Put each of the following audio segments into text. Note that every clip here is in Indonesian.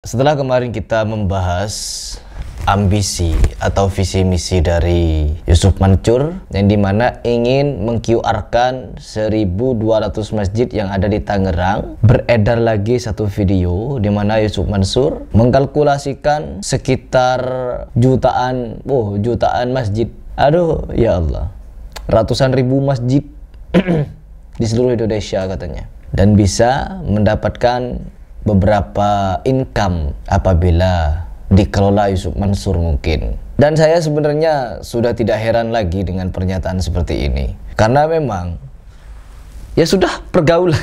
Setelah kemarin kita membahas ambisi atau visi misi dari Yusuf Mansur yang dimana ingin meng-QR-kan 1.200 masjid yang ada di Tangerang, beredar lagi satu video di mana Yusuf Mansur mengkalkulasikan sekitar jutaan masjid. Aduh ya Allah, ratusan ribu masjid di seluruh Indonesia katanya, dan bisa mendapatkan beberapa income apabila dikelola Yusuf Mansur mungkin. Dan saya sebenarnya sudah tidak heran lagi dengan pernyataan seperti ini, karena memang ya sudah pergaulan.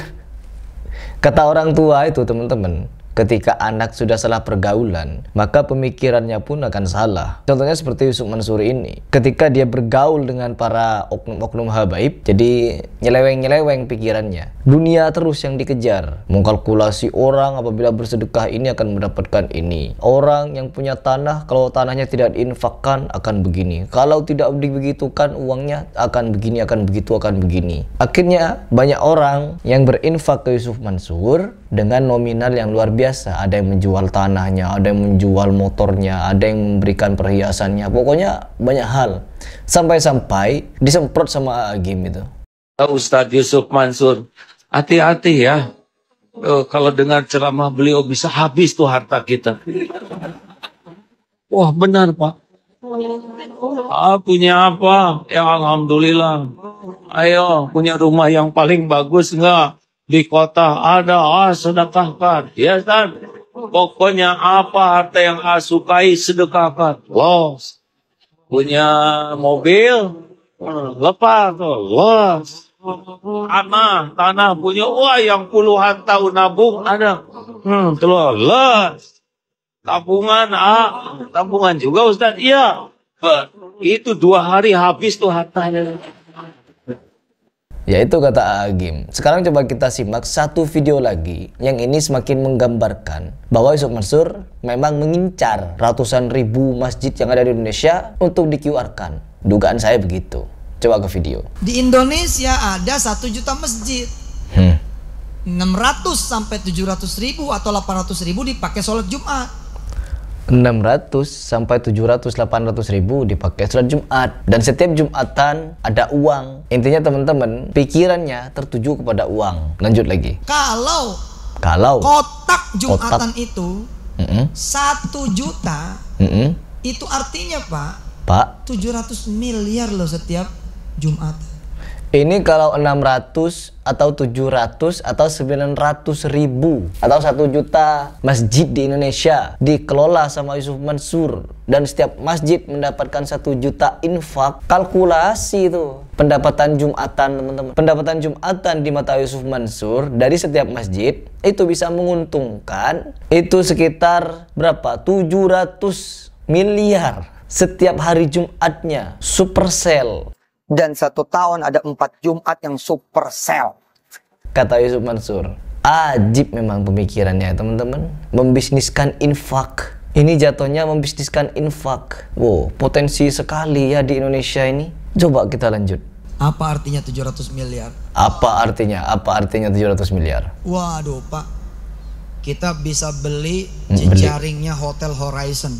Kata orang tua itu teman-teman, ketika anak sudah salah pergaulan, maka pemikirannya pun akan salah. Contohnya seperti Yusuf Mansur ini, ketika dia bergaul dengan para oknum-oknum habaib, jadi nyeleweng-nyeleweng pikirannya. Dunia terus yang dikejar, mengkalkulasi orang apabila bersedekah ini akan mendapatkan ini. Orang yang punya tanah, kalau tanahnya tidak diinfakkan akan begini. Kalau tidak dibegitukan uangnya akan begini, akan begitu, akan begini. Akhirnya banyak orang yang berinfak ke Yusuf Mansur dengan nominal yang luar biasa. Ada yang menjual tanahnya, ada yang menjual motornya, ada yang memberikan perhiasannya. Pokoknya banyak hal. Sampai-sampai disemprot sama Agim itu. Ustadz Yusuf Mansur, hati-hati ya. Kalau dengar ceramah beliau bisa habis tuh harta kita. Wah benar Pak. Punya apa? Ya Alhamdulillah. Ayo, punya rumah yang paling bagus enggak? Di kota ada, sedekahkan. Ya Ustaz, pokoknya apa harta yang sukai sedekahkan. Wow, punya mobil, lepas tuh, los. Tanah punya, wah yang puluhan tahun nabung ada. Telur, les. Tabungan juga Ustaz, iya. Itu 2 hari habis tuh hartanya. Ya itu kata Agim. Sekarang coba kita simak satu video lagi yang ini semakin menggambarkan bahwa Yusuf Mansur memang mengincar ratusan ribu masjid yang ada di Indonesia untuk di QR-kan. Dugaan saya begitu. Coba ke video. Di Indonesia ada 1 juta masjid. 600 sampai 700 ribu atau 800 ribu dipakai sholat Jumat. 600 sampai 700 800 ribu dipakai sholat Jumat, dan setiap Jumatan ada uang. Intinya teman-teman, pikirannya tertuju kepada uang. Lanjut lagi. Kalau kotak Jumatan itu 1 juta, itu artinya Pak 700 miliar loh setiap Jumat. Ini kalau 600 atau 700 atau 900 ribu atau 1 juta masjid di Indonesia dikelola sama Yusuf Mansur, dan setiap masjid mendapatkan 1 juta infak. Kalkulasi itu pendapatan Jumatan teman-teman. Pendapatan Jumatan di mata Yusuf Mansur dari setiap masjid itu bisa menguntungkan itu sekitar berapa? 700 miliar setiap hari Jumatnya. Super sale. Dan 1 tahun ada 4 Jumat yang super sale. Kata Yusuf Mansur. Ajib memang pemikirannya teman-teman. Membisniskan infak. Ini jatuhnya membisniskan infak. Wow, potensi sekali ya di Indonesia ini. Coba kita lanjut. Apa artinya 700 miliar? Apa artinya 700 miliar? Waduh Pak, kita bisa beli jejaringnya Hotel Horizon.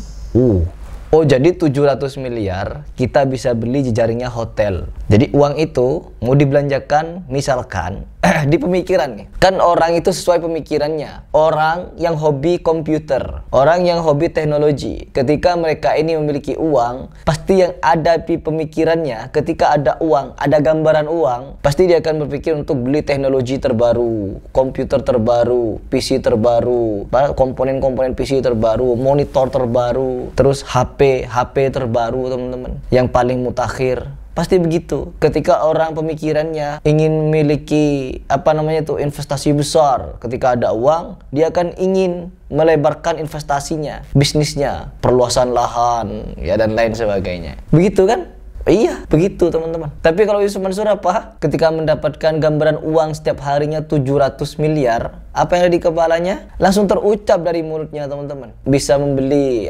Oh jadi 700 miliar kita bisa beli jejaringnya hotel. Jadi uang itu mau dibelanjakan misalkan di pemikiran nih. Kan orang itu sesuai pemikirannya. Orang yang hobi komputer, orang yang hobi teknologi, ketika mereka ini memiliki uang, pasti yang ada di pemikirannya ketika ada uang, ada gambaran uang, pasti dia akan berpikir untuk beli teknologi terbaru, komputer terbaru, PC terbaru, komponen-komponen PC terbaru, monitor terbaru, terus HP terbaru teman-teman, yang paling mutakhir. Pasti begitu. Ketika orang pemikirannya ingin memiliki investasi besar, ketika ada uang, dia akan ingin melebarkan investasinya, bisnisnya, perluasan lahan, ya dan lain sebagainya. Begitu kan? Iya, begitu teman-teman. Tapi kalau Yusuf Mansur apa? Ketika mendapatkan gambaran uang setiap harinya 700 miliar, apa yang ada di kepalanya? Langsung terucap dari mulutnya teman-teman. Bisa membeli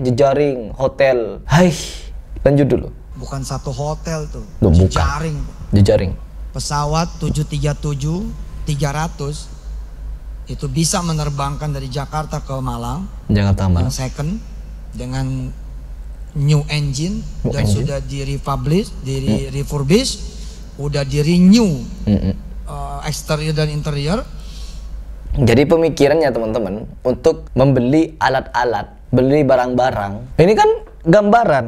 jejaring hotel. Hai, lanjut dulu. Bukan 1 hotel tuh. Jejaring. Pesawat 737-300 itu bisa menerbangkan dari Jakarta ke Malang, Jakarta yang Malang. second dengan new engine dan sudah di-refurbish, udah di-renew eksterior dan interior. Jadi pemikirannya teman-teman untuk membeli alat-alat, beli barang-barang. Ini kan gambaran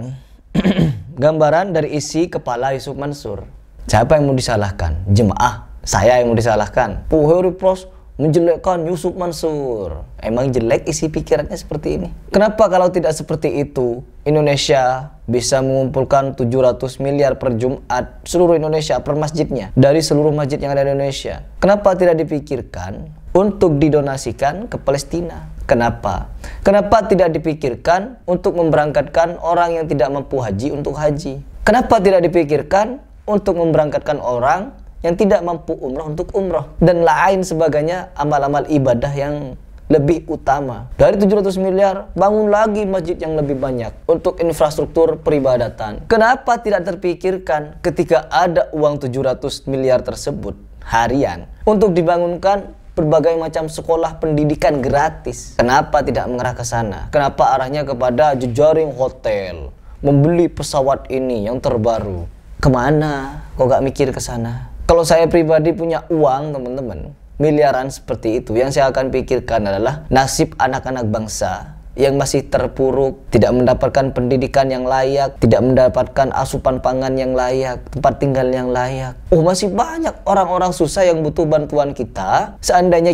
gambaran dari isi kepala Yusuf Mansur. Siapa yang mau disalahkan? Jemaah. Saya yang mau disalahkan. Harry Pros menjelekkan Yusuf Mansur. Emang jelek isi pikirannya seperti ini? Kenapa kalau tidak seperti itu Indonesia bisa mengumpulkan 700 miliar per Jumat seluruh Indonesia per masjidnya dari seluruh masjid yang ada di Indonesia? Kenapa tidak dipikirkan untuk didonasikan ke Palestina? Kenapa? Kenapa tidak dipikirkan untuk memberangkatkan orang yang tidak mampu haji untuk haji? Kenapa tidak dipikirkan untuk memberangkatkan orang yang tidak mampu umroh untuk umroh? Dan lain sebagainya amal-amal ibadah yang lebih utama. Dari 700 miliar, bangun lagi masjid yang lebih banyak untuk infrastruktur peribadatan. Kenapa tidak terpikirkan ketika ada uang 700 miliar tersebut harian untuk dibangunkan berbagai macam sekolah pendidikan gratis? Kenapa tidak mengarah ke sana? Kenapa arahnya kepada jejaring hotel, membeli pesawat ini yang terbaru? Kemana? Kok gak mikir ke sana? Kalau saya pribadi punya uang teman-teman, miliaran seperti itu, yang saya akan pikirkan adalah nasib anak-anak bangsa yang masih terpuruk, tidak mendapatkan pendidikan yang layak, tidak mendapatkan asupan pangan yang layak, tempat tinggal yang layak. Masih banyak orang-orang susah yang butuh bantuan kita. Seandainya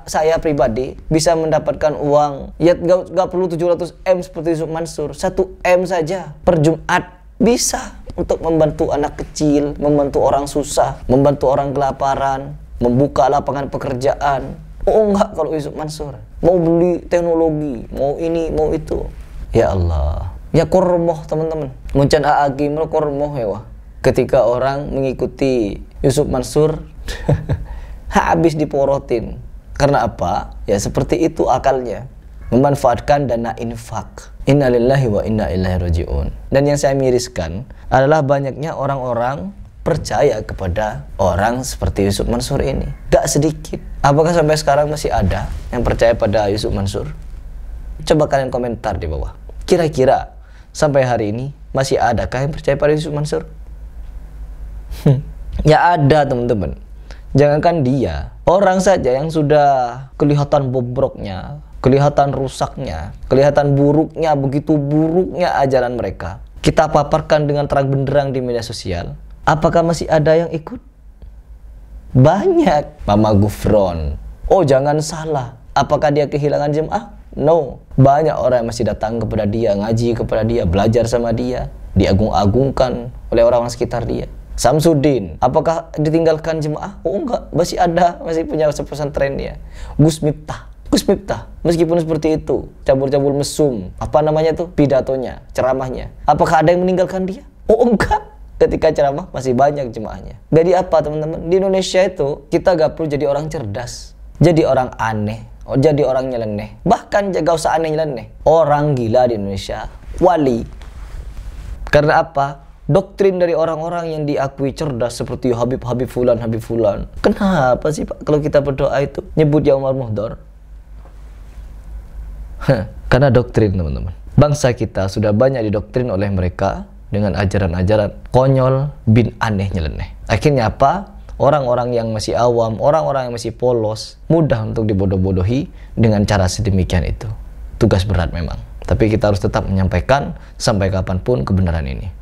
saya pribadi bisa mendapatkan uang, ya gak perlu 700 M seperti Yusuf Mansur, 1 M saja per Jumat bisa untuk membantu anak kecil, membantu orang susah, membantu orang kelaparan, membuka lapangan pekerjaan. Enggak kalau Yusuf Mansur mau beli teknologi, mau ini, mau itu. Ya Allah, ya kormoh teman-teman. Muncan aagi mel kormoh ya wah. Ketika orang mengikuti Yusuf Mansur habis diporotin. Karena apa? Ya seperti itu akalnya. Memanfaatkan dana infak. Innalillahi wa inna ilaihi raji'un. Dan yang saya miriskan adalah banyaknya orang-orang percaya kepada orang seperti Yusuf Mansur ini. Gak sedikit. Apakah sampai sekarang masih ada yang percaya pada Yusuf Mansur? Coba kalian komentar di bawah. Kira-kira sampai hari ini masih adakah yang percaya pada Yusuf Mansur? Ya ada teman-teman. Jangankan dia, orang saja yang sudah kelihatan bobroknya, kelihatan rusaknya, kelihatan buruknya, begitu buruknya ajaran mereka, kita paparkan dengan terang benderang di media sosial. Apakah masih ada yang ikut? Banyak. Mama Gufron, oh jangan salah, apakah dia kehilangan jemaah? No. Banyak orang yang masih datang kepada dia, ngaji kepada dia, belajar sama dia, diagung-agungkan oleh orang-orang sekitar dia. Samsudin, apakah ditinggalkan jemaah? Oh enggak, masih ada, masih punya pesantren dia. Gus Miftah, meskipun seperti itu, cabul-cabul mesum, apa namanya tuh, pidatonya, ceramahnya, apakah ada yang meninggalkan dia? Oh enggak, ketika ceramah masih banyak jemaahnya. Jadi apa teman-teman, di Indonesia itu kita gak perlu jadi orang cerdas, jadi orang aneh, jadi orang nyeleneh, bahkan gak usah aneh nyeleneh, orang gila di Indonesia, wali. Karena apa? Doktrin dari orang-orang yang diakui cerdas seperti Habib Fulan. Kenapa sih Pak kalau kita berdoa itu nyebut ya Umar Muhdar? Karena doktrin teman-teman. Bangsa kita sudah banyak didoktrin oleh mereka dengan ajaran-ajaran konyol bin aneh nyeleneh. Akhirnya apa? Orang-orang yang masih awam, orang-orang yang masih polos, mudah untuk dibodoh-bodohi dengan cara sedemikian itu. Tugas berat memang. Tapi kita harus tetap menyampaikan sampai kapanpun kebenaran ini.